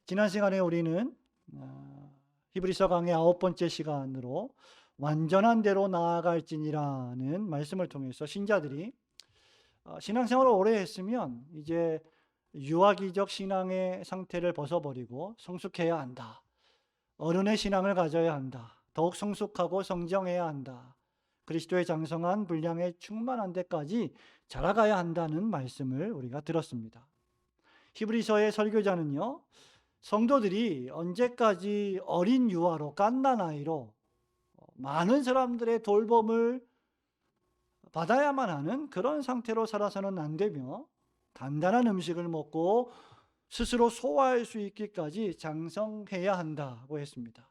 지난 시간에 우리는 히브리서 강의 9번째 시간으로 완전한 대로 나아갈지니라는 말씀을 통해서 신자들이 신앙생활을 오래 했으면 이제 유아기적 신앙의 상태를 벗어버리고 성숙해야 한다. 어른의 신앙을 가져야 한다. 더욱 성숙하고 성정해야 한다. 그리스도의 장성한 분량에 충만한 데까지 자라가야 한다는 말씀을 우리가 들었습니다. 히브리서의 설교자는요, 성도들이 언제까지 어린 유아로 갓난아이로 많은 사람들의 돌봄을 받아야만 하는 그런 상태로 살아서는 안 되며 단단한 음식을 먹고 스스로 소화할 수 있기까지 장성해야 한다고 했습니다.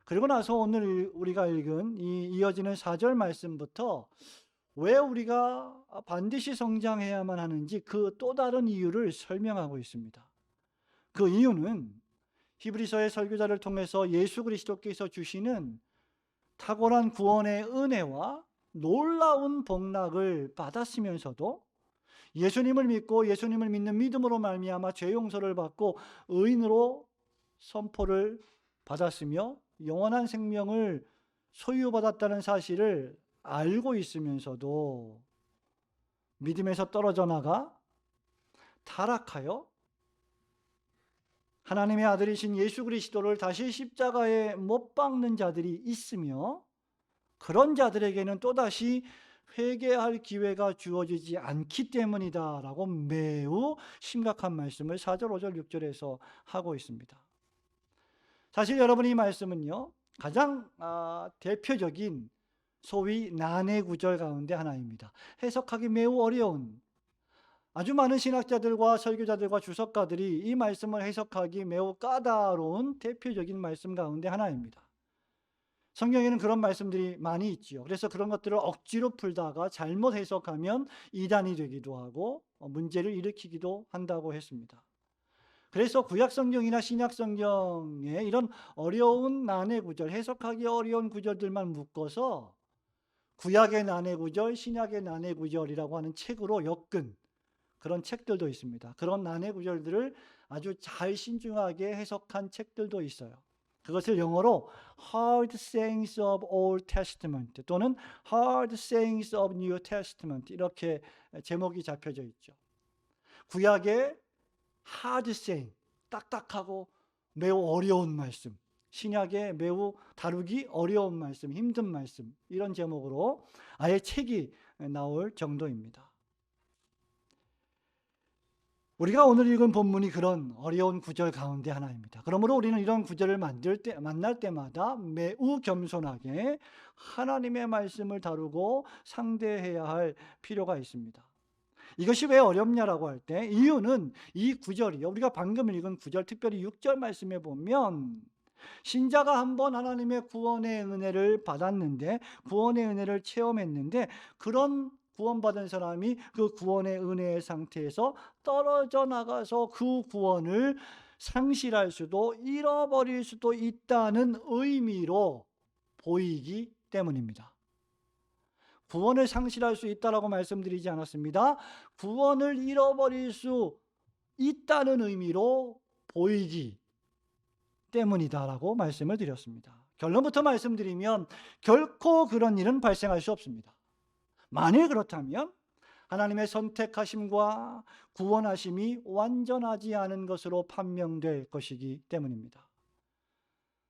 그리고 나서 오늘 우리가 읽은 이 이어지는 4절 말씀부터 왜 우리가 반드시 성장해야만 하는지 그 또 다른 이유를 설명하고 있습니다. 그 이유는 히브리서의 설교자를 통해서 예수 그리스도께서 주시는 탁월한 구원의 은혜와 놀라운 복락을 받았으면서도 예수님을 믿고 예수님을 믿는 믿음으로 말미암아 죄 용서를 받고 의인으로 선포를 받았으며 영원한 생명을 소유받았다는 사실을 알고 있으면서도 믿음에서 떨어져 나가 타락하여 하나님의 아들이신 예수 그리스도를 다시 십자가에 못 박는 자들이 있으며 그런 자들에게는 또다시 회개할 기회가 주어지지 않기 때문이다라고 매우 심각한 말씀을 4절, 5절, 6절에서 하고 있습니다. 사실 여러분, 이 말씀은요, 가장 대표적인 소위 난해 구절 가운데 하나입니다. 해석하기 매우 어려운, 아주 많은 신학자들과 설교자들과 주석가들이 이 말씀을 해석하기 매우 까다로운 대표적인 말씀 가운데 하나입니다. 성경에는 그런 말씀들이 많이 있지요. 그래서 그런 것들을 억지로 풀다가 잘못 해석하면 이단이 되기도 하고 문제를 일으키기도 한다고 했습니다. 그래서 구약 성경이나 신약 성경에 이런 어려운 난해 구절, 해석하기 어려운 구절들만 묶어서 구약의 난해 구절, 신약의 난해 구절이라고 하는 책으로 엮은 그런 책들도 있습니다. 그런 난해 구절들을 아주 잘 신중하게 해석한 책들도 있어요. 그것을 영어로 Hard Sayings of Old Testament 또는 Hard Sayings of New Testament 이렇게 제목이 잡혀져 있죠. 구약의 Hard Saying, 딱딱하고 매우 어려운 말씀, 신약의 매우 다루기 어려운 말씀, 힘든 말씀, 이런 제목으로 아예 책이 나올 정도입니다. 우리가 오늘 읽은 본문이 그런 어려운 구절 가운데 하나입니다. 그러므로 우리는 이런 구절을 만날 때마다 매우 겸손하게 하나님의 말씀을 다루고 상대해야 할 필요가 있습니다. 이것이 왜 어렵냐라고 할 때 이유는 이 구절이요, 우리가 방금 읽은 구절, 특별히 6절 말씀에 보면 신자가 한번 하나님의 구원의 은혜를 받았는데, 구원의 은혜를 체험했는데, 그런 구원받은 사람이 그 구원의 은혜의 상태에서 떨어져 나가서 그 구원을 상실할 수도 잃어버릴 수도 있다는 의미로 보이기 때문입니다. 구원을 상실할 수 있다라고 말씀드리지 않았습니다. 구원을 잃어버릴 수 있다는 의미로 보이기 때문이다라고 말씀을 드렸습니다. 결론부터 말씀드리면 결코 그런 일은 발생할 수 없습니다. 만일 그렇다면 하나님의 선택하심과 구원하심이 완전하지 않은 것으로 판명될 것이기 때문입니다.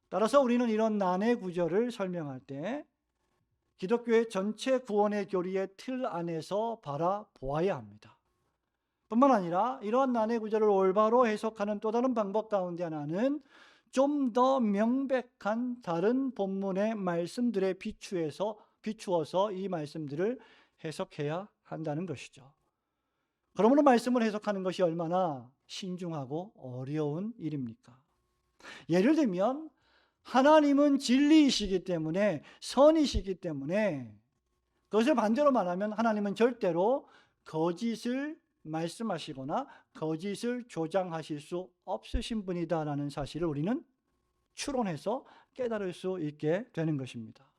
따라서 우리는 이런 난해 구절을 설명할 때 기독교의 전체 구원의 교리의 틀 안에서 바라보아야 합니다. 뿐만 아니라 이러한 난해 구절을 올바로 해석하는 또 다른 방법 가운데 하나는 좀 더 명백한 다른 본문의 말씀들에 비추어서 이 말씀들을 해석해야 한다는 것이죠. 그러므로 말씀을 해석하는 것이 얼마나 신중하고 어려운 일입니까? 예를 들면 하나님은 진리이시기 때문에, 선이시기 때문에, 그것을 반대로 말하면 하나님은 절대로 거짓을 말씀하시거나 거짓을 조장하실 수 없으신 분이다라는 사실을 우리는 추론해서 깨달을 수 있게 되는 것입니다.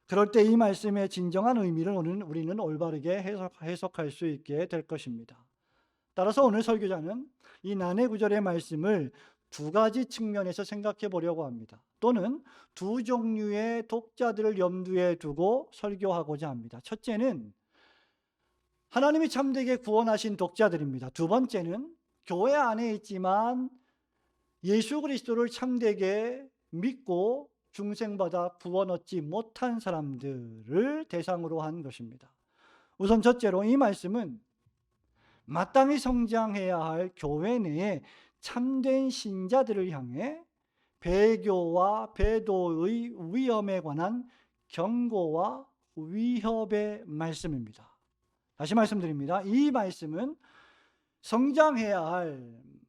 그럴 때 이 말씀의 진정한 의미를 우리는 올바르게 해석할 수 있게 될 것입니다. 따라서 오늘 설교자는 이 난해 구절의 말씀을 두 가지 측면에서 생각해 보려고 합니다. 또는 두 종류의 독자들을 염두에 두고 설교하고자 합니다. 첫째는 하나님이 참되게 구원하신 독자들입니다. 두 번째는 교회 안에 있지만 예수 그리스도를 참되게 믿고 중생받아 구원 얻지 못한 사람들을 대상으로 한 것입니다. 우선 첫째로 이 말씀은 마땅히 성장해야 할 교회 내에 참된 신자들을 향해 배교와 배도의 위험에 관한 경고와 위협의 말씀입니다. 다시 말씀드립니다. 이 말씀은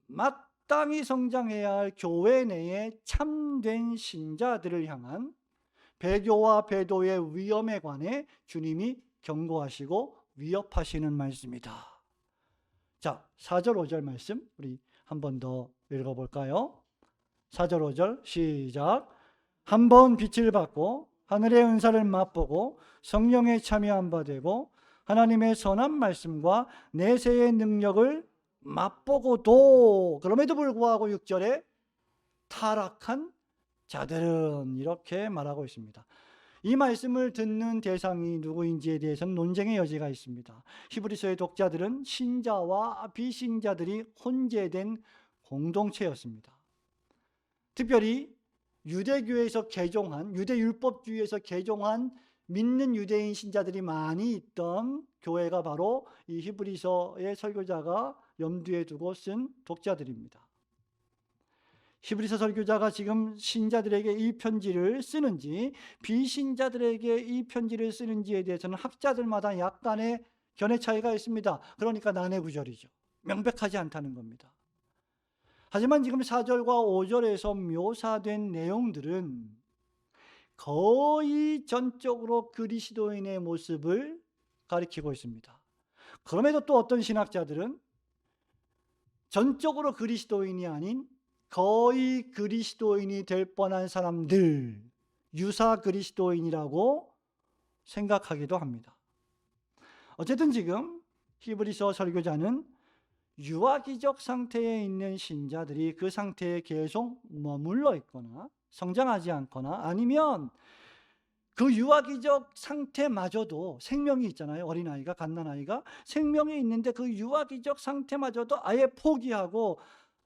마땅히 성장해야 할 교회 내에 참된 신자들을 향한 배교와 배도의 위험에 관해 주님이 경고하시고 위협하시는 말씀이다. 자, 4절 5절 말씀 우리 한 번 더 읽어볼까요? 4절 5절 시작. 한 번 빛을 받고 하늘의 은사를 맛보고 성령에 참여한 바 되고 하나님의 선한 말씀과 내세의 능력을 맛보고도 그럼에도 불구하고 6절에 타락한 자들은 이렇게 말하고 있습니다. 이 말씀을 듣는 대상이 누구인지에 대해서는 논쟁의 여지가 있습니다. 히브리서의 독자들은 신자와 비신자들이 혼재된 공동체였습니다. 특별히 유대교에서 개종한, 유대율법주의에서 개종한 믿는 유대인 신자들이 많이 있던 교회가 바로 이 히브리서의 설교자가 염두에 두고 쓴 독자들입니다. 히브리서 설교자가 지금 신자들에게 이 편지를 쓰는지 비신자들에게 이 편지를 쓰는지에 대해서는 학자들마다 약간의 견해 차이가 있습니다. 그러니까 난해구절이죠. 명백하지 않다는 겁니다. 하지만 지금 4절과 5절에서 묘사된 내용들은 거의 전적으로 그리스도인의 모습을 가리키고 있습니다. 그럼에도 또 어떤 신학자들은 전적으로 그리스도인이 아닌 거의 그리스도인이 될 뻔한 사람들, 유사 그리스도인이라고 생각하기도 합니다. 어쨌든 지금 히브리서 설교자는 유아기적 상태에 있는 신자들이 그 상태에 계속 머물러 있거나 성장하지 않거나 아니면 그 유아기적 상태마저도 생명이 있잖아요. 어린아이가, 갓난아이가 생명이 있는데 그 유아기적 상태마저도 아예 포기하고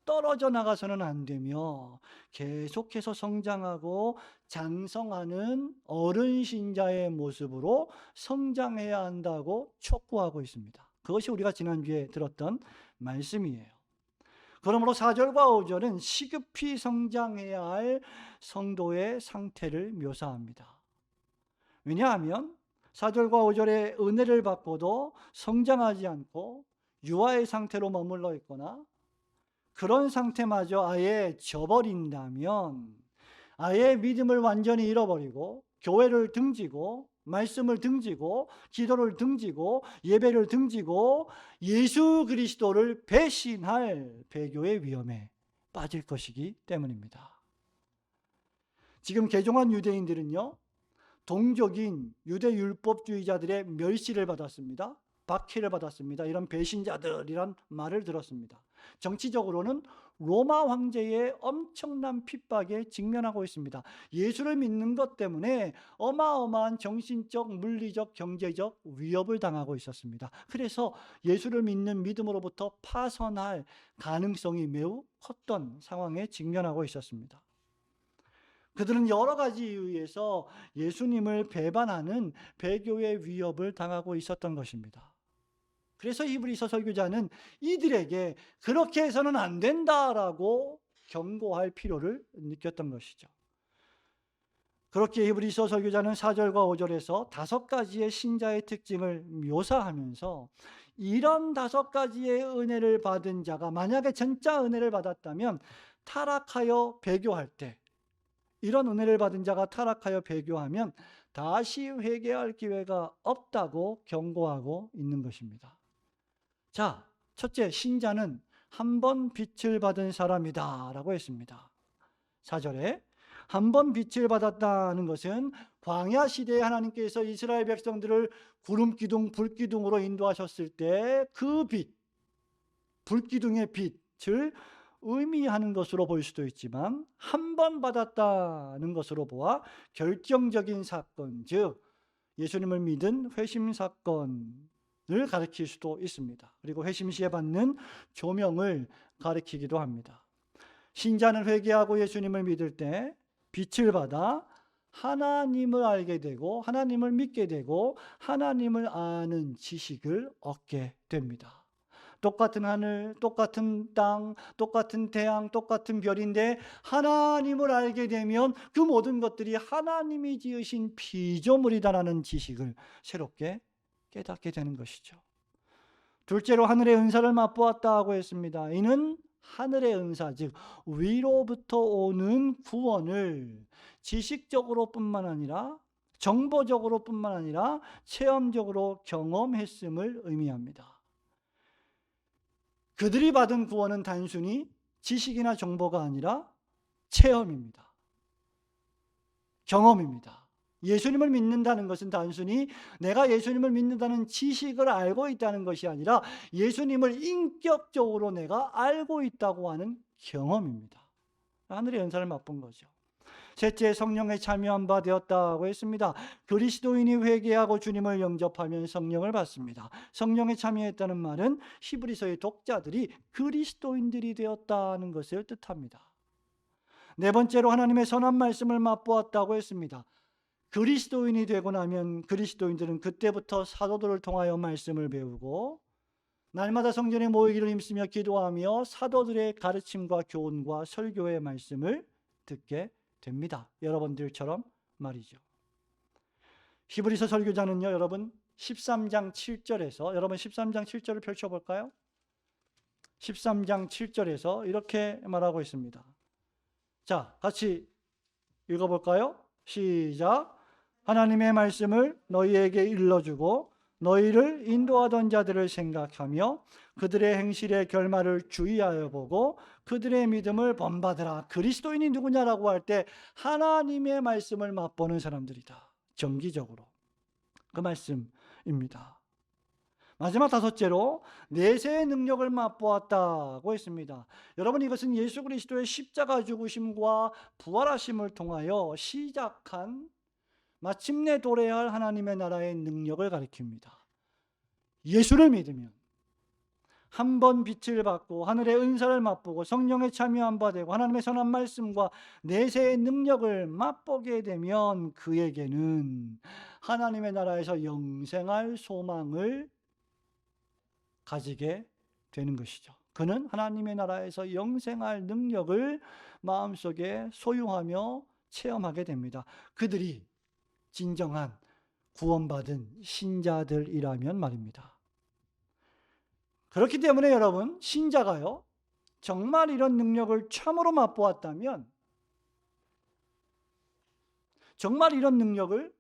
떨어져 나가서는 안 되며 계속해서 성장하고 장성하는 어른 신자의 모습으로 성장해야 한다고 촉구하고 있습니다. 그것이 우리가 지난주에 들었던 말씀이에요. 그러므로 4절과 5절은 시급히 성장해야 할 성도의 상태를 묘사합니다. 왜냐하면 4절과 5절의 은혜를 받고도 성장하지 않고 유아의 상태로 머물러 있거나 그런 상태마저 아예 저버린다면 아예 믿음을 완전히 잃어버리고 교회를 등지고 말씀을 등지고 기도를 등지고 예배를 등지고 예수 그리스도를 배신할 배교의 위험에 빠질 것이기 때문입니다. 지금 개종한 유대인들은요, 동족인 유대 율법주의자들의 멸시를 받았습니다. 박해를 받았습니다. 이런 배신자들이란 말을 들었습니다. 정치적으로는 로마 황제의 엄청난 핍박에 직면하고 있습니다. 예수를 믿는 것 때문에 어마어마한 정신적, 물리적, 경제적 위협을 당하고 있었습니다. 그래서 예수를 믿는 믿음으로부터 파선할 가능성이 매우 컸던 상황에 직면하고 있었습니다. 그들은 여러 가지 이유에서 예수님을 배반하는 배교의 위협을 당하고 있었던 것입니다. 그래서 히브리서 설교자는 이들에게 그렇게 해서는 안 된다라고 경고할 필요를 느꼈던 것이죠. 그렇게 히브리서 설교자는 4절과 5절에서 5가지의 신자의 특징을 묘사하면서 이런 5가지의 은혜를 받은 자가 만약에 진짜 은혜를 받았다면 타락하여 배교할 때, 이런 은혜를 받은 자가 타락하여 배교하면 다시 회개할 기회가 없다고 경고하고 있는 것입니다. 자, 첫째, 신자는 한 번 빛을 받은 사람이다 라고 했습니다. 4절에 한 번 빛을 받았다는 것은 광야 시대에 하나님께서 이스라엘 백성들을 구름 기둥, 불 기둥으로 인도하셨을 때 그 빛, 불기둥의 빛을 의미하는 것으로 보일 수도 있지만 한 번 받았다는 것으로 보아 결정적인 사건, 즉 예수님을 믿은 회심 사건을 가리킬 수도 있습니다. 그리고 회심 시에 받는 조명을 가리키기도 합니다. 신자는 회개하고 예수님을 믿을 때 빛을 받아 하나님을 알게 되고 하나님을 믿게 되고 하나님을 아는 지식을 얻게 됩니다. 똑같은 하늘, 똑같은 땅, 똑같은 태양, 똑같은 별인데 하나님을 알게 되면 그 모든 것들이 하나님이 지으신 피조물이다라는 지식을 새롭게 깨닫게 되는 것이죠. 둘째로 하늘의 은사를 맛보았다고 했습니다. 이는 하늘의 은사, 즉 위로부터 오는 구원을 지식적으로 뿐만 아니라 정보적으로 뿐만 아니라 체험적으로 경험했음을 의미합니다. 그들이 받은 구원은 단순히 지식이나 정보가 아니라 체험입니다. 경험입니다. 예수님을 믿는다는 것은 단순히 내가 예수님을 믿는다는 지식을 알고 있다는 것이 아니라 예수님을 인격적으로 내가 알고 있다고 하는 경험입니다. 하늘의 은사를 맛본 거죠. 셋째, 성령에 참여한 바 되었다고 했습니다. 그리스도인이 회개하고 주님을 영접하면 성령을 받습니다. 성령에 참여했다는 말은 히브리서의 독자들이 그리스도인들이 되었다는 것을 뜻합니다. 네 번째로 하나님의 선한 말씀을 맛보았다고 했습니다. 그리스도인이 되고 나면 그리스도인들은 그때부터 사도들을 통하여 말씀을 배우고 날마다 성전에 모이기를 힘쓰며 기도하며 사도들의 가르침과 교훈과 설교의 말씀을 듣게 됩니다. 여러분들처럼 말이죠. 히브리서 설교자는요, 여러분 13장 7절에서 여러분 13장 7절을 펼쳐볼까요? 13장 7절에서 이렇게 말하고 있습니다. 자, 같이 읽어볼까요? 시작. 하나님의 말씀을 너희에게 일러주고 너희를 인도하던 자들을 생각하며 그들의 행실의 결말을 주의하여 보고 그들의 믿음을 본받으라. 그리스도인이 누구냐라고 할 때 하나님의 말씀을 맛보는 사람들이다. 정기적으로 그 말씀입니다. 마지막 다섯째로 내세의 능력을 맛보았다고 했습니다. 여러분, 이것은 예수 그리스도의 십자가 죽으심과 부활하심을 통하여 시작한 마침내 도래할 하나님의 나라의 능력을 가리킵니다. 예수를 믿으면 한 번 빛을 받고 하늘의 은사를 맛보고 성령에 참여한 바 되고 하나님의 선한 말씀과 내세의 능력을 맛보게 되면 그에게는 하나님의 나라에서 영생할 소망을 가지게 되는 것이죠. 그는 하나님의 나라에서 영생할 능력을 마음속에 소유하며 체험하게 됩니다. 그들이 진정한 구원받은 신자들이라면 말입니다. 그렇기 때문에 여러분, 신자가요, 정말 이런 능력을 참으로 맛보았다면, 정말 이런 능력을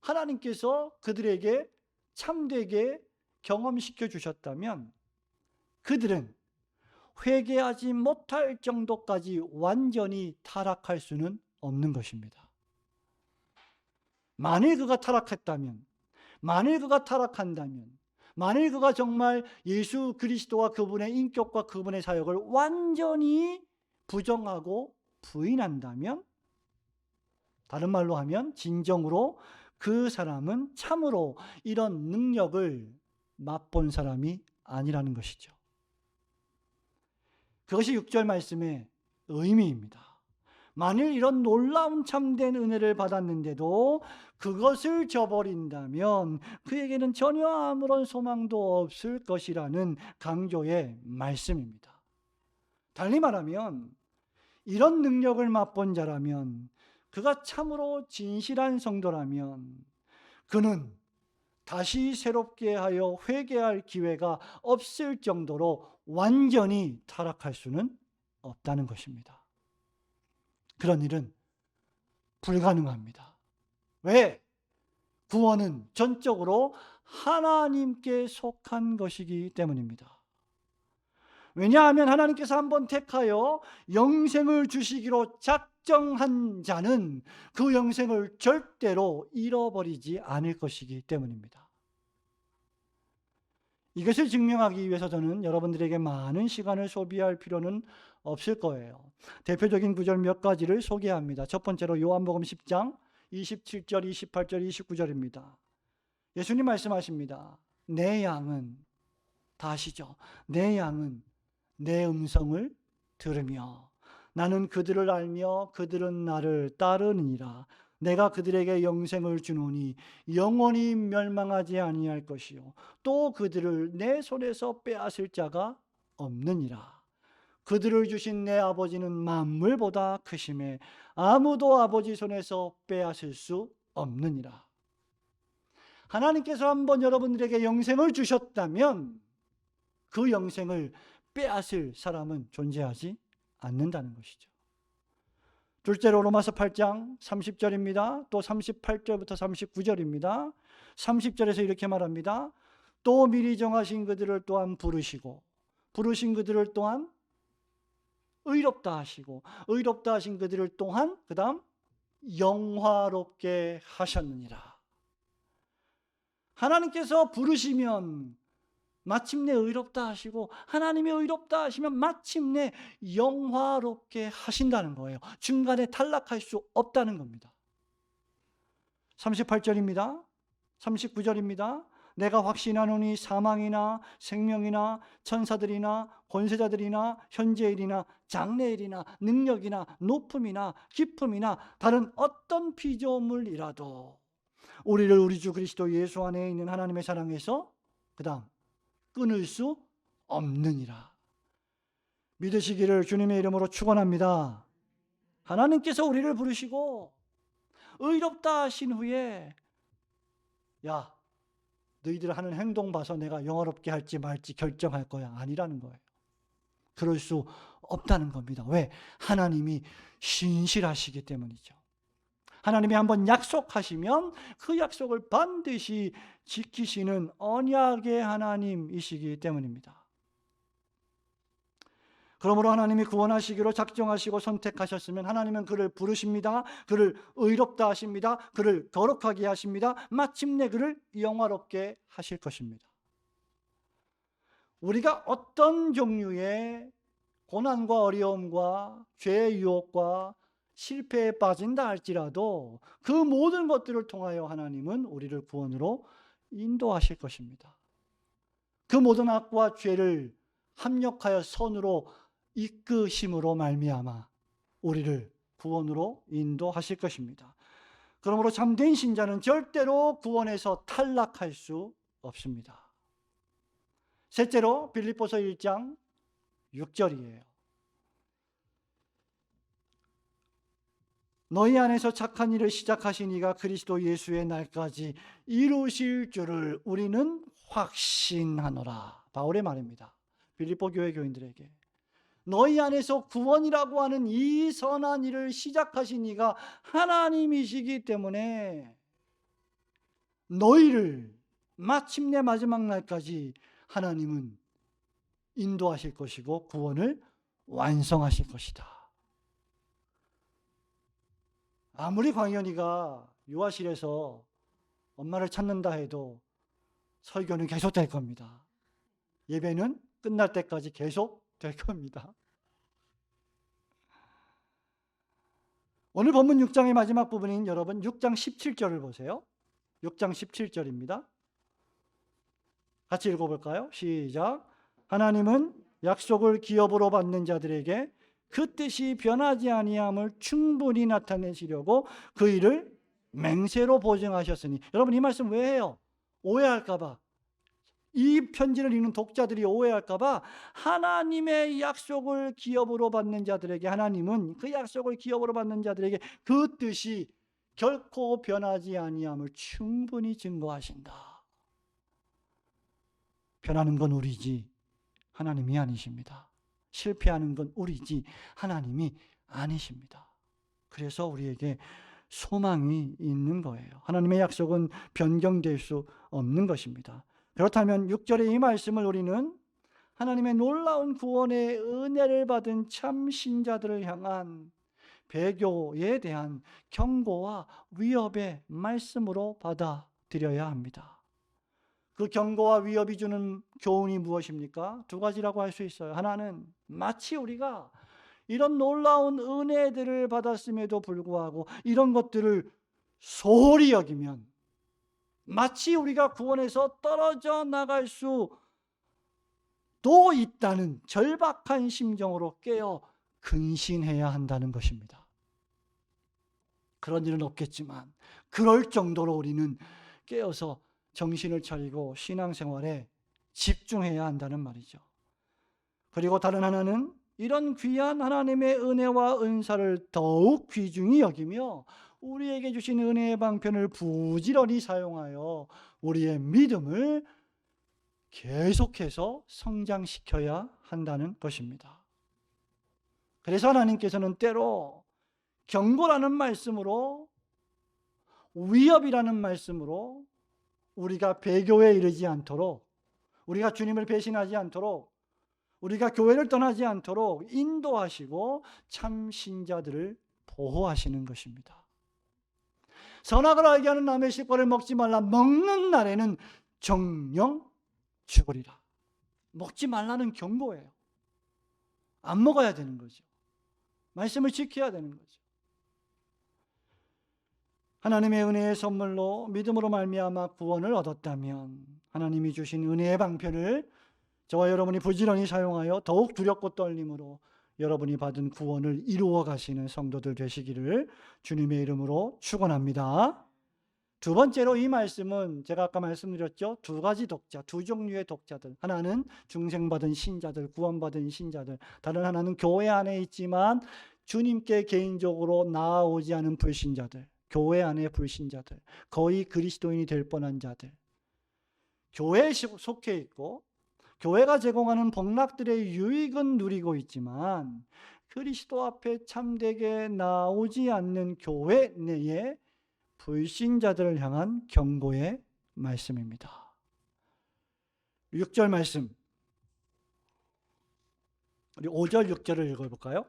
하나님께서 그들에게 참되게 경험시켜 주셨다면 그들은 회개하지 못할 정도까지 완전히 타락할 수는 없는 것입니다. 만일 그가 타락했다면, 만일 그가 타락한다면, 만일 그가 정말 예수 그리스도와 그분의 인격과 그분의 사역을 완전히 부정하고 부인한다면, 다른 말로 하면 진정으로 그 사람은 참으로 이런 능력을 맛본 사람이 아니라는 것이죠. 그것이 6절 말씀의 의미입니다. 만일 이런 놀라운 참된 은혜를 받았는데도 그것을 저버린다면 그에게는 전혀 아무런 소망도 없을 것이라는 강조의 말씀입니다. 달리 말하면 이런 능력을 맛본 자라면, 그가 참으로 진실한 성도라면 그는 다시 새롭게 하여 회개할 기회가 없을 정도로 완전히 타락할 수는 없다는 것입니다. 그런 일은 불가능합니다. 왜? 구원은 전적으로 하나님께 속한 것이기 때문입니다. 왜냐하면 하나님께서 한번 택하여 영생을 주시기로 작정한 자는 그 영생을 절대로 잃어버리지 않을 것이기 때문입니다. 이것을 증명하기 위해서 저는 여러분들에게 많은 시간을 소비할 필요는 없을 거예요. 대표적인 구절 몇 가지를 소개합니다. 첫 번째로 요한복음 10장 27절, 28절, 29절입니다. 예수님 말씀하십니다. 내 양은, 다 아시죠? 내 양은 내 음성을 들으며 나는 그들을 알며 그들은 나를 따르느니라. 내가 그들에게 영생을 주노니 영원히 멸망하지 아니할 것이요 또 그들을 내 손에서 빼앗을 자가 없느니라. 그들을 주신 내 아버지는 만물보다 크심에 아무도 아버지 손에서 빼앗을 수 없느니라. 하나님께서 한번 여러분들에게 영생을 주셨다면 그 영생을 빼앗을 사람은 존재하지 않는다는 것이죠. 둘째로 로마서 8장 30절입니다. 또 38절부터 39절입니다. 30절에서 이렇게 말합니다. 또 미리 정하신 그들을 또한 부르시고 부르신 그들을 또한 의롭다 하시고 의롭다 하신 그들을 또한 그 다음 영화롭게 하셨느니라. 하나님께서 부르시면 마침내 의롭다 하시고 하나님이 의롭다 하시면 마침내 영화롭게 하신다는 거예요. 중간에 탈락할 수 없다는 겁니다. 38절입니다. 39절입니다. 내가 확신하노니 사망이나 생명이나 천사들이나 권세자들이나 현재일이나 장래일이나 능력이나 높음이나 깊음이나 다른 어떤 피조물이라도 우리를 우리 주 그리스도 예수 안에 있는 하나님의 사랑에서 그 다음 끊을 수 없느니라. 믿으시기를 주님의 이름으로 축원합니다. 하나님께서 우리를 부르시고 의롭다 하신 후에 야 너희들 하는 행동 봐서 내가 영화롭게 할지 말지 결정할 거야 아니라는 거예요. 그럴 수 없다는 겁니다. 왜? 하나님이 신실하시기 때문이죠. 하나님이 한번 약속하시면 그 약속을 반드시 지키시는 언약의 하나님이시기 때문입니다. 그러므로 하나님이 구원하시기로 작정하시고 선택하셨으면 하나님은 그를 부르십니다. 그를 의롭다 하십니다. 그를 거룩하게 하십니다. 마침내 그를 영화롭게 하실 것입니다. 우리가 어떤 종류의 고난과 어려움과 죄의 유혹과 실패에 빠진다 할지라도 그 모든 것들을 통하여 하나님은 우리를 구원으로 인도하실 것입니다. 그 모든 악과 죄를 합력하여 선으로 이끄심으로 말미암아 우리를 구원으로 인도하실 것입니다. 그러므로 참된 신자는 절대로 구원에서 탈락할 수 없습니다. 셋째로 빌립보서 1장 6절이에요. 너희 안에서 착한 일을 시작하신 이가 그리스도 예수의 날까지 이루실 줄을 우리는 확신하노라. 바울의 말입니다. 빌립보 교회 교인들에게 너희 안에서 구원이라고 하는 이 선한 일을 시작하신 이가 하나님이시기 때문에 너희를 마침내 마지막 날까지 하나님은 인도하실 것이고 구원을 완성하실 것이다. 아무리 광현이가 유아실에서 엄마를 찾는다 해도 설교는 계속될 겁니다. 예배는 끝날 때까지 계속 될 겁니다. 오늘 본문 6장의 마지막 부분인 여러분 6장 17절을 보세요. 6장 17절입니다. 같이 읽어볼까요? 시작. 하나님은 약속을 기업으로 받는 자들에게 그 뜻이 변하지 아니함을 충분히 나타내시려고 그 일을 맹세로 보증하셨으니. 여러분 이 말씀 왜 해요? 오해할까 봐. 이 편지를 읽는 독자들이 오해할까 봐 하나님의 약속을 기업으로 받는 자들에게 하나님은 그 약속을 기업으로 받는 자들에게 그 뜻이 결코 변하지 아니함을 충분히 증거하신다. 변하는 건 우리지 하나님이 아니십니다. 실패하는 건 우리지 하나님이 아니십니다. 그래서 우리에게 소망이 있는 거예요. 하나님의 약속은 변경될 수 없는 것입니다. 그렇다면 6절의 이 말씀을 우리는 하나님의 놀라운 구원의 은혜를 받은 참 신자들을 향한 배교에 대한 경고와 위협의 말씀으로 받아들여야 합니다. 그 경고와 위협이 주는 교훈이 무엇입니까? 두 가지라고 할 수 있어요. 하나는 마치 우리가 이런 놀라운 은혜들을 받았음에도 불구하고 이런 것들을 소홀히 여기면 마치 우리가 구원에서 떨어져 나갈 수도 있다는 절박한 심정으로 깨어 근신해야 한다는 것입니다. 그런 일은 없겠지만 그럴 정도로 우리는 깨어서 정신을 차리고 신앙생활에 집중해야 한다는 말이죠. 그리고 다른 하나는 이런 귀한 하나님의 은혜와 은사를 더욱 귀중히 여기며 우리에게 주신 은혜의 방편을 부지런히 사용하여 우리의 믿음을 계속해서 성장시켜야 한다는 것입니다. 그래서 하나님께서는 때로 경고라는 말씀으로, 위협이라는 말씀으로 우리가 배교에 이르지 않도록, 우리가 주님을 배신하지 않도록, 우리가 교회를 떠나지 않도록 인도하시고 참 신자들을 보호하시는 것입니다. 선악을 알게 하는 남의 식권을 먹지 말라. 먹는 날에는 정령 죽으리라. 먹지 말라는 경고예요. 안 먹어야 되는 거죠. 말씀을 지켜야 되는 거죠. 하나님의 은혜의 선물로 믿음으로 말미암아 구원을 얻었다면 하나님이 주신 은혜의 방편을 저와 여러분이 부지런히 사용하여 더욱 두렵고 떨림으로 여러분이 받은 구원을 이루어 가시는 성도들 되시기를 주님의 이름으로 축원합니다. 두 번째로 이 말씀은 제가 아까 말씀드렸죠. 두 가지 독자, 두 종류의 독자들. 하나는 중생받은 신자들, 구원받은 신자들. 다른 하나는 교회 안에 있지만 주님께 개인적으로 나아오지 않은 불신자들. 교회 안의 불신자들. 거의 그리스도인이 될 뻔한 자들. 교회에 속해 있고 교회가 제공하는 복락들의 유익은 누리고 있지만 그리스도 앞에 참되게 나오지 않는 교회 내에 불신자들을 향한 경고의 말씀입니다. 6절 말씀, 우리 5절 6절을 읽어볼까요?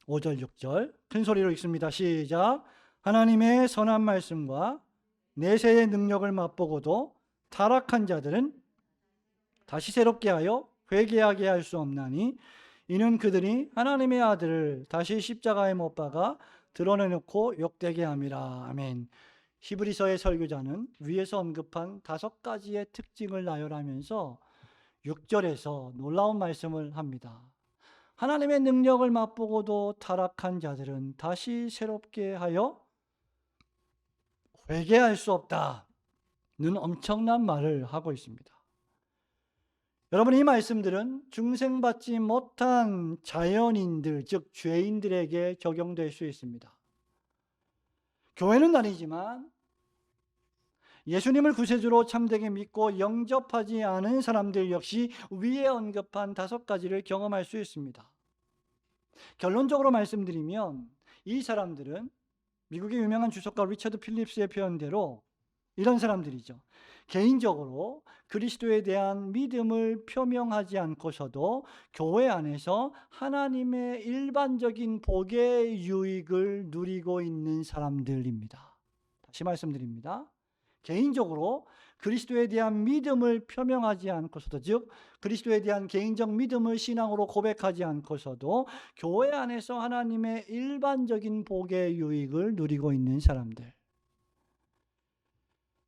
5절 6절 큰 소리로 읽습니다. 시작. 하나님의 선한 말씀과 내세의 능력을 맛보고도 타락한 자들은 다시 새롭게 하여 회개하게 할 수 없나니 이는 그들이 하나님의 아들을 다시 십자가에 못 박아 드러내놓고 욕되게 함이라. 아멘. 히브리서의 설교자는 위에서 언급한 5가지의 특징을 나열하면서 6절에서 놀라운 말씀을 합니다. 하나님의 능력을 맛보고도 타락한 자들은 다시 새롭게 하여 회개할 수 없다는 엄청난 말을 하고 있습니다. 여러분, 이 말씀들은 중생받지 못한 자연인들, 즉 죄인들에게 적용될 수 있습니다. 교회는 다니지만 예수님을 구세주로 참되게 믿고 영접하지 않은 사람들 역시 위에 언급한 5가지를 경험할 수 있습니다. 결론적으로 말씀드리면 이 사람들은 미국의 유명한 주석가 리처드 필립스의 표현대로 이런 사람들이죠. 개인적으로 그리스도에 대한 믿음을 표명하지 않고서도 교회 안에서 하나님의 일반적인 복의 유익을 누리고 있는 사람들입니다. 다시 말씀드립니다. 개인적으로 그리스도에 대한 믿음을 표명하지 않고서도, 즉 그리스도에 대한 개인적 믿음을 신앙으로 고백하지 않고서도 교회 안에서 하나님의 일반적인 복의 유익을 누리고 있는 사람들.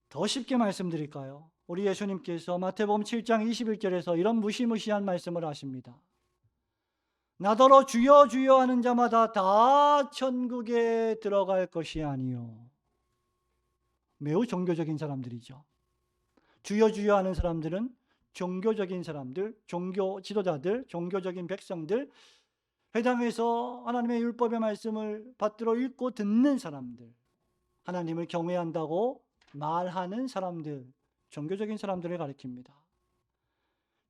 더 쉽게 말씀드릴까요? 우리 예수님께서 마태복음 7장 21절에서 이런 무시무시한 말씀을 하십니다. 나더러 주여 주여 하는 자마다 다 천국에 들어갈 것이 아니요. 매우 종교적인 사람들이죠. 주여 주여 하는 사람들은 종교적인 사람들, 종교 지도자들, 종교적인 백성들, 회당에서 하나님의 율법의 말씀을 받들어 읽고 듣는 사람들, 하나님을 경외한다고 말하는 사람들, 종교적인 사람들을 가리킵니다.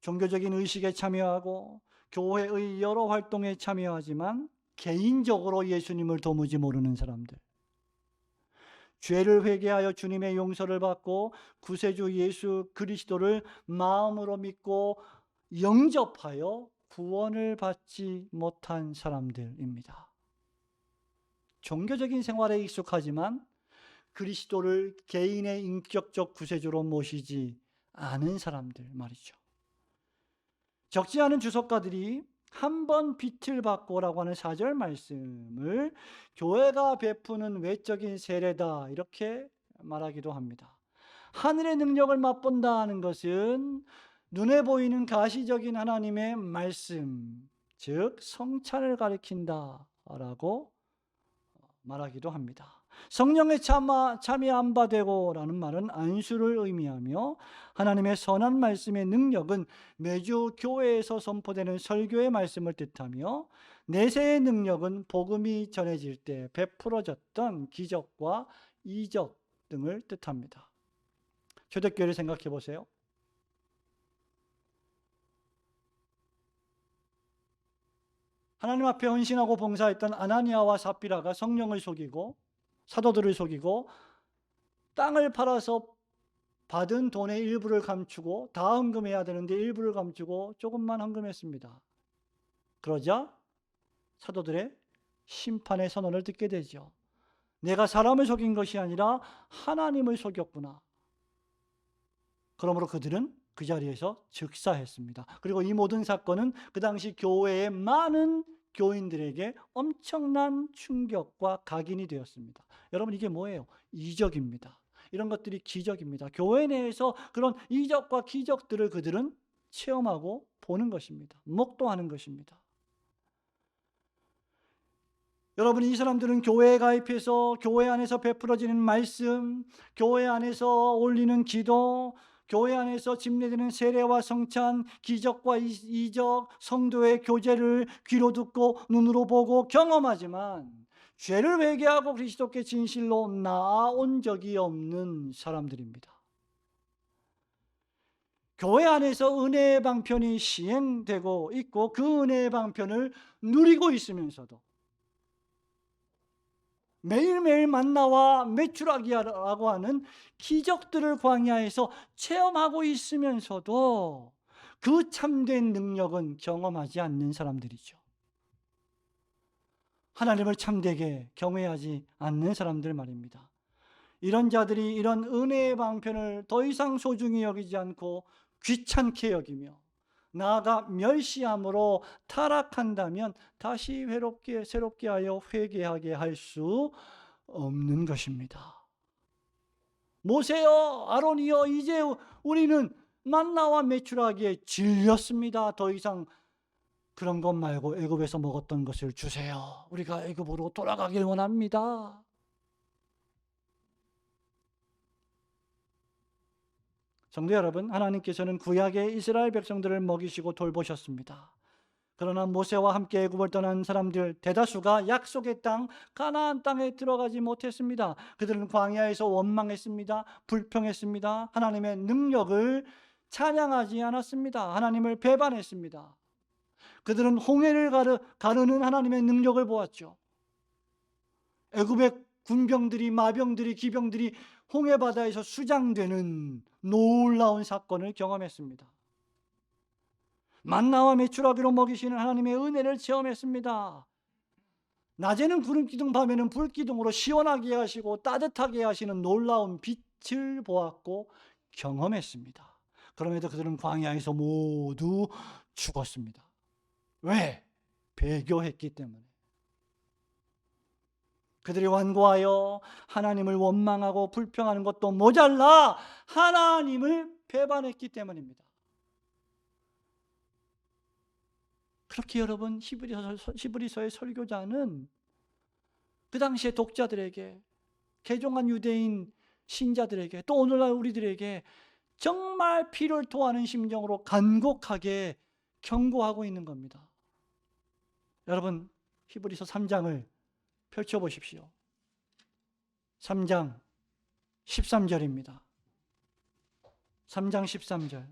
종교적인 의식에 참여하고 교회의 여러 활동에 참여하지만 개인적으로 예수님을 도무지 모르는 사람들, 죄를 회개하여 주님의 용서를 받고 구세주 예수 그리스도를 마음으로 믿고 영접하여 구원을 받지 못한 사람들입니다. 종교적인 생활에 익숙하지만 그리스도를 개인의 인격적 구세주로 모시지 않은 사람들 말이죠. 적지 않은 주석가들이 한 번 빛을 받고라고 하는 4절 말씀을 교회가 베푸는 외적인 세례다 이렇게 말하기도 합니다. 하늘의 능력을 맛본다는 것은 눈에 보이는 가시적인 하나님의 말씀, 즉 성찬을 가리킨다라고 말하기도 합니다. 성령에 참여 안 받되고라는 말은 안수를 의미하며 하나님의 선한 말씀의 능력은 매주 교회에서 선포되는 설교의 말씀을 뜻하며 내세의 능력은 복음이 전해질 때 베풀어졌던 기적과 이적 등을 뜻합니다. 초대교회를 생각해 보세요. 하나님 앞에 헌신하고 봉사했던 아나니아와 삽비라가 성령을 속이고 사도들을 속이고 땅을 팔아서 받은 돈의 일부를 감추고 다 헌금해야 되는데 일부를 감추고 조금만 헌금했습니다. 그러자 사도들의 심판의 선언을 듣게 되죠. 내가 사람을 속인 것이 아니라 하나님을 속였구나. 그러므로 그들은 그 자리에서 즉사했습니다. 그리고 이 모든 사건은 그 당시 교회의 많은 교인들에게 엄청난 충격과 각인이 되었습니다. 여러분, 이게 뭐예요? 이적입니다. 이런 것들이 기적입니다. 교회 내에서 그런 이적과 기적들을 그들은 체험하고 보는 것입니다. 목도하는 것입니다. 여러분, 이 사람들은 교회에 가입해서 교회 안에서 베풀어지는 말씀, 교회 안에서 올리는 기도, 교회 안에서 집례되는 세례와 성찬, 기적과 이적, 성도의 교제를 귀로 듣고 눈으로 보고 경험하지만 죄를 회개하고 그리스도께 진실로 나아온 적이 없는 사람들입니다. 교회 안에서 은혜의 방편이 시행되고 있고 그 은혜의 방편을 누리고 있으면서도 매일매일 만나와 메추라기라고 하는 기적들을 광야에서 체험하고 있으면서도 그 참된 능력은 경험하지 않는 사람들이죠. 하나님을 참되게 경외하지 않는 사람들 말입니다. 이런 자들이 이런 은혜의 방편을 더 이상 소중히 여기지 않고 귀찮게 여기며 나아가 멸시함으로 타락한다면 다시 새롭게 하여 회개하게 할 수 없는 것입니다. 모세여, 아론이여, 이제 우리는 만나와 메추라기에 질렸습니다. 더 이상 그런 것 말고 애굽에서 먹었던 것을 주세요. 우리가 애굽으로 돌아가길 원합니다. 성도 여러분, 하나님께서는 구약의 이스라엘 백성들을 먹이시고 돌보셨습니다. 그러나 모세와 함께 애굽을 떠난 사람들 대다수가 약속의 땅 가나안 땅에 들어가지 못했습니다. 그들은 광야에서 원망했습니다. 불평했습니다. 하나님의 능력을 찬양하지 않았습니다. 하나님을 배반했습니다. 그들은 홍해를 가르는 하나님의 능력을 보았죠. 애굽의 군병들이, 마병들이, 기병들이 홍해 바다에서 수장되는 놀라운 사건을 경험했습니다. 만나와 메추라기로 먹이시는 하나님의 은혜를 체험했습니다. 낮에는 구름 기둥, 밤에는 불 기둥으로 시원하게 하시고 따뜻하게 하시는 놀라운 빛을 보았고 경험했습니다. 그럼에도 그들은 광야에서 모두 죽었습니다. 왜? 배교했기 때문에. 그들이 완고하여 하나님을 원망하고 불평하는 것도 모자라 하나님을 배반했기 때문입니다. 그렇게 여러분, 히브리서의 설교자는 그 당시의 독자들에게, 개종한 유대인 신자들에게, 또 오늘날 우리들에게 정말 피를 토하는 심정으로 간곡하게 경고하고 있는 겁니다. 여러분, 히브리서 3장을 펼쳐보십시오. 3장 13절입니다. 3장 13절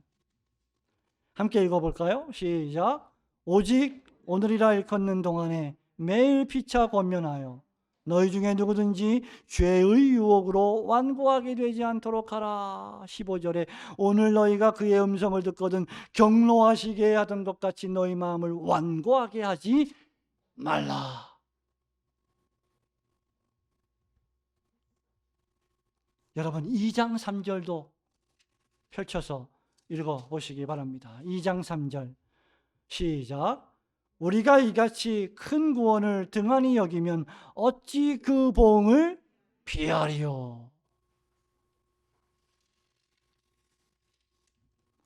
함께 읽어볼까요? 시작. 오직 오늘이라 일컫는 동안에 매일 피차 권면하여 너희 중에 누구든지 죄의 유혹으로 완고하게 되지 않도록 하라. 15절에 오늘 너희가 그의 음성을 듣거든 경노하시게 하던 것 같이 너희 마음을 완고하게 하지 말라. 여러분, 2장 3절도 펼쳐서 읽어보시기 바랍니다. 2장 3절 시작. 우리가 이같이 큰 구원을 등한히 여기면 어찌 그 보응을 피하리요.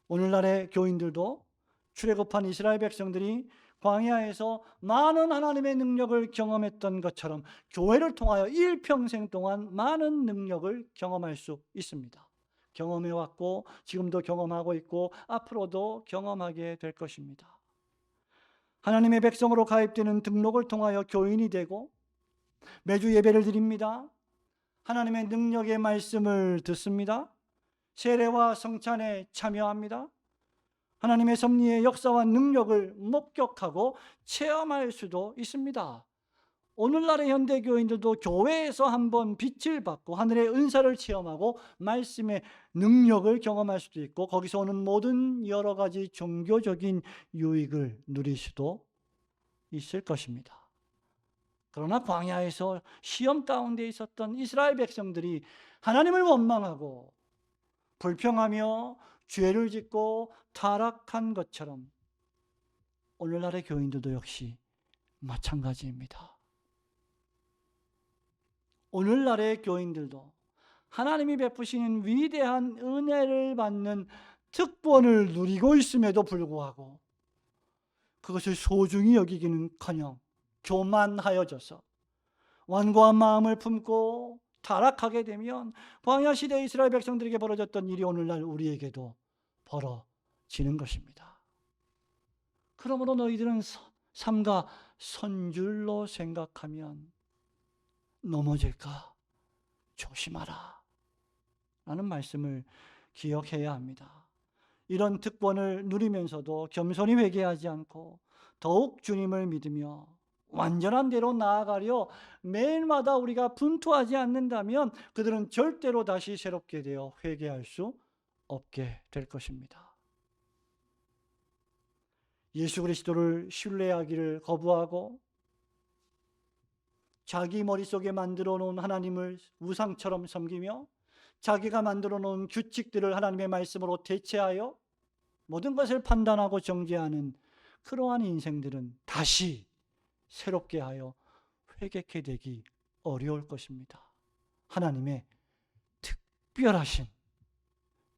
오늘날의 교인들도 출애굽한 이스라엘 백성들이 광야에서 많은 하나님의 능력을 경험했던 것처럼 교회를 통하여 일평생 동안 많은 능력을 경험할 수 있습니다. 경험해왔고 지금도 경험하고 있고 앞으로도 경험하게 될 것입니다. 하나님의 백성으로 가입되는 등록을 통하여 교인이 되고 매주 예배를 드립니다. 하나님의 능력의 말씀을 듣습니다. 세례와 성찬에 참여합니다. 하나님의 섭리의 역사와 능력을 목격하고 체험할 수도 있습니다. 오늘날의 현대교인들도 교회에서 한번 빛을 받고 하늘의 은사를 체험하고 말씀의 능력을 경험할 수도 있고 거기서 오는 모든 여러 가지 종교적인 유익을 누릴 수도 있을 것입니다. 그러나 광야에서 시험 가운데 있었던 이스라엘 백성들이 하나님을 원망하고 불평하며 죄를 짓고 타락한 것처럼 오늘날의 교인들도 역시 마찬가지입니다. 오늘날의 교인들도 하나님이 베푸시는 위대한 은혜를 받는 특권을 누리고 있음에도 불구하고 그것을 소중히 여기기는커녕 교만하여져서 완고한 마음을 품고 타락하게 되면 광야 시대 이스라엘 백성들에게 벌어졌던 일이 오늘날 우리에게도 벌어지는 것입니다. 그러므로 너희들은 삼가 선줄로 생각하면 넘어질까 조심하라 라는 말씀을 기억해야 합니다. 이런 특권을 누리면서도 겸손히 회개하지 않고 더욱 주님을 믿으며 완전한 대로 나아가려 매일마다 우리가 분투하지 않는다면 그들은 절대로 다시 새롭게 되어 회개할 수 없게 될 것입니다. 예수 그리스도를 신뢰하기를 거부하고 자기 머릿속에 만들어 놓은 하나님을 우상처럼 섬기며 자기가 만들어 놓은 규칙들을 하나님의 말씀으로 대체하여 모든 것을 판단하고 정죄하는 그러한 인생들은 다시 새롭게 하여 회개케 되기 어려울 것입니다. 하나님의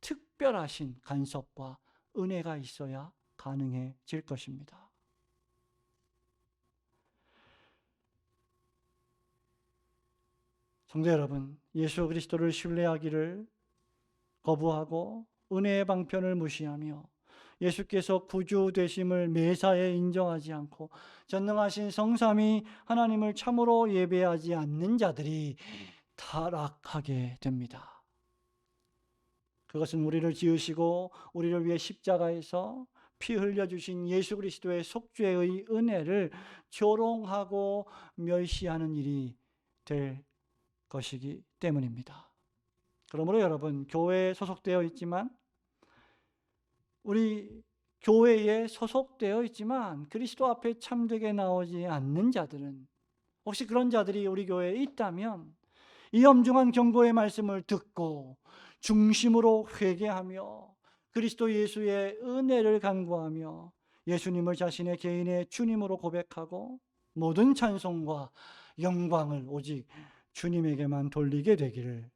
특별하신 간섭과 은혜가 있어야 가능해질 것입니다. 성도 여러분, 예수 그리스도를 신뢰하기를 거부하고 은혜의 방편을 무시하며 예수께서 구주 되심을 매사에 인정하지 않고 전능하신 성삼위 하나님을 참으로 예배하지 않는 자들이 타락하게 됩니다. 그것은 우리를 지으시고 우리를 위해 십자가에서 피 흘려주신 예수 그리스도의 속죄의 은혜를 조롱하고 멸시하는 일이 될 것이기 때문입니다. 그러므로 여러분, 교회에 소속되어 있지만 우리 교회에 소속되어 있지만 그리스도 앞에 참되게 나오지 않는 자들은, 혹시 그런 자들이 우리 교회에 있다면 이 엄중한 경고의 말씀을 듣고 중심으로 회개하며 그리스도 예수의 은혜를 간구하며 예수님을 자신의 개인의 주님으로 고백하고 모든 찬송과 영광을 오직 주님에게만 돌리게 되기를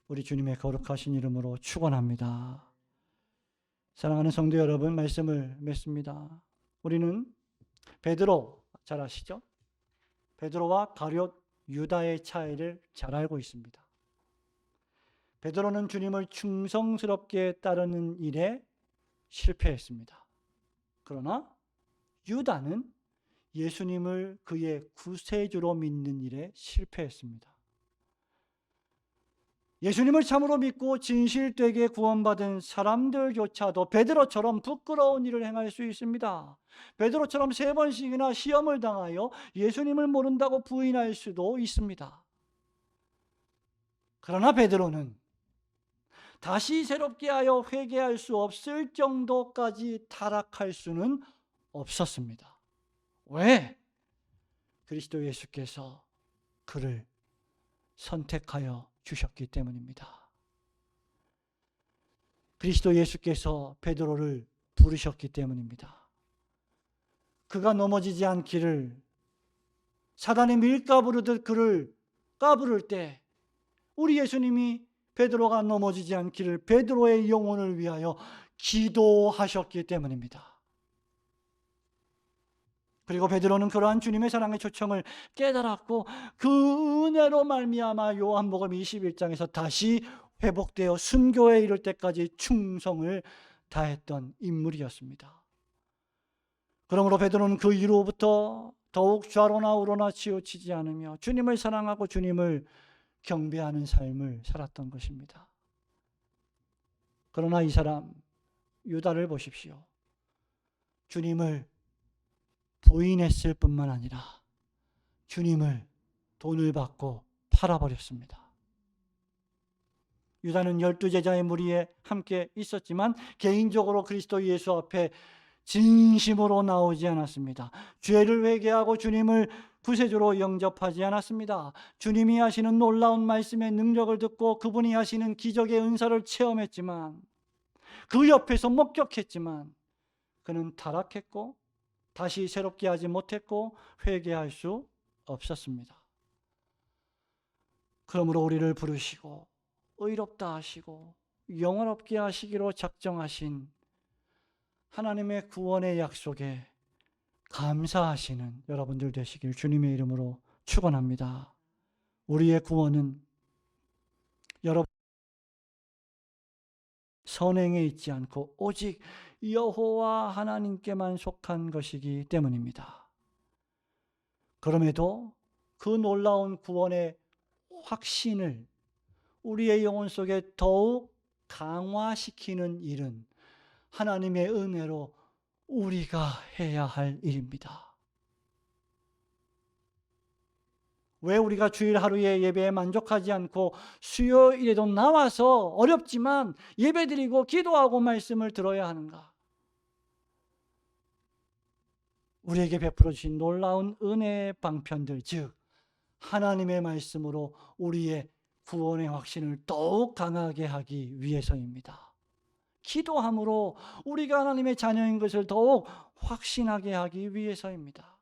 우리 주님의 거룩하신 이름으로 축원합니다. 사랑하는 성도 여러분, 말씀을 맺습니다. 우리는 베드로, 잘 아시죠? 베드로와 가룟 유다의 차이를 잘 알고 있습니다. 베드로는 주님을 충성스럽게 따르는 일에 실패했습니다. 그러나 유다는 예수님을 그의 구세주로 믿는 일에 실패했습니다. 예수님을 참으로 믿고 진실되게 구원받은 사람들조차도 베드로처럼 부끄러운 일을 행할 수 있습니다. 베드로처럼 3번씩이나 시험을 당하여 예수님을 모른다고 부인할 수도 있습니다. 그러나 베드로는 다시 새롭게 하여 회개할 수 없을 정도까지 타락할 수는 없었습니다. 왜? 그리스도 예수께서 그를 선택하여 주셨기 때문입니다. 그리스도 예수께서 베드로를 부르셨기 때문입니다. 그가 넘어지지 않기를, 사단이 밀가부르듯 그를 까부를 때 우리 예수님이 베드로가 넘어지지 않기를 베드로의 영혼을 위하여 기도하셨기 때문입니다. 그리고 베드로는 그러한 주님의 사랑의 초청을 깨달았고 그 은혜로 말미암아 요한복음 21장에서 다시 회복되어 순교에 이를 때까지 충성을 다했던 인물이었습니다. 그러므로 베드로는 그 이후로부터 더욱 좌로나 우로나 치우치지 않으며 주님을 사랑하고 주님을 경배하는 삶을 살았던 것입니다. 그러나 이 사람 유다를 보십시오. 주님을 부인했을 뿐만 아니라 주님을 돈을 받고 팔아버렸습니다. 유다는 12제자의 무리에 함께 있었지만 개인적으로 그리스도 예수 앞에 진심으로 나오지 않았습니다. 죄를 회개하고 주님을 구세주로 영접하지 않았습니다. 주님이 하시는 놀라운 말씀의 능력을 듣고 그분이 하시는 기적의 은사를 체험했지만, 그 옆에서 목격했지만 그는 타락했고 다시 새롭게 하지 못했고 회개할 수 없었습니다. 그러므로 우리를 부르시고 의롭다 하시고 영원롭게 하시기로 작정하신 하나님의 구원의 약속에 감사하시는 여러분들 되시길 주님의 이름으로 축원합니다. 우리의 구원은 여러분 선행에 있지 않고 오직 여호와 하나님께만 속한 것이기 때문입니다. 그럼에도 그 놀라운 구원의 확신을 우리의 영혼 속에 더욱 강화시키는 일은 하나님의 은혜로 우리가 해야 할 일입니다. 왜 우리가 주일 하루의 예배에 만족하지 않고 수요일에도 나와서 어렵지만 예배드리고 기도하고 말씀을 들어야 하는가? 우리에게 베풀어 주신 놀라운 은혜의 방편들, 즉 하나님의 말씀으로 우리의 구원의 확신을 더욱 강하게 하기 위해서입니다. 기도함으로 우리가 하나님의 자녀인 것을 더욱 확신하게 하기 위해서입니다.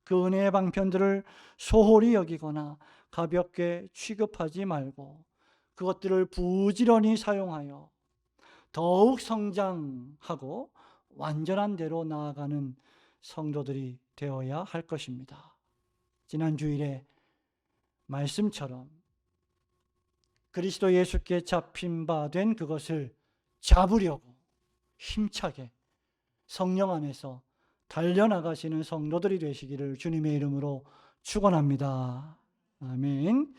그 은혜의 방편들을 소홀히 여기거나 가볍게 취급하지 말고 그것들을 부지런히 사용하여 더욱 성장하고 완전한 대로 나아가는 성도들이 되어야 할 것입니다. 지난 주일에 말씀처럼 그리스도 예수께 잡힌 바 된 그것을 잡으려고 힘차게 성령 안에서 달려나가시는 성도들이 되시기를 주님의 이름으로 축원합니다. 아멘.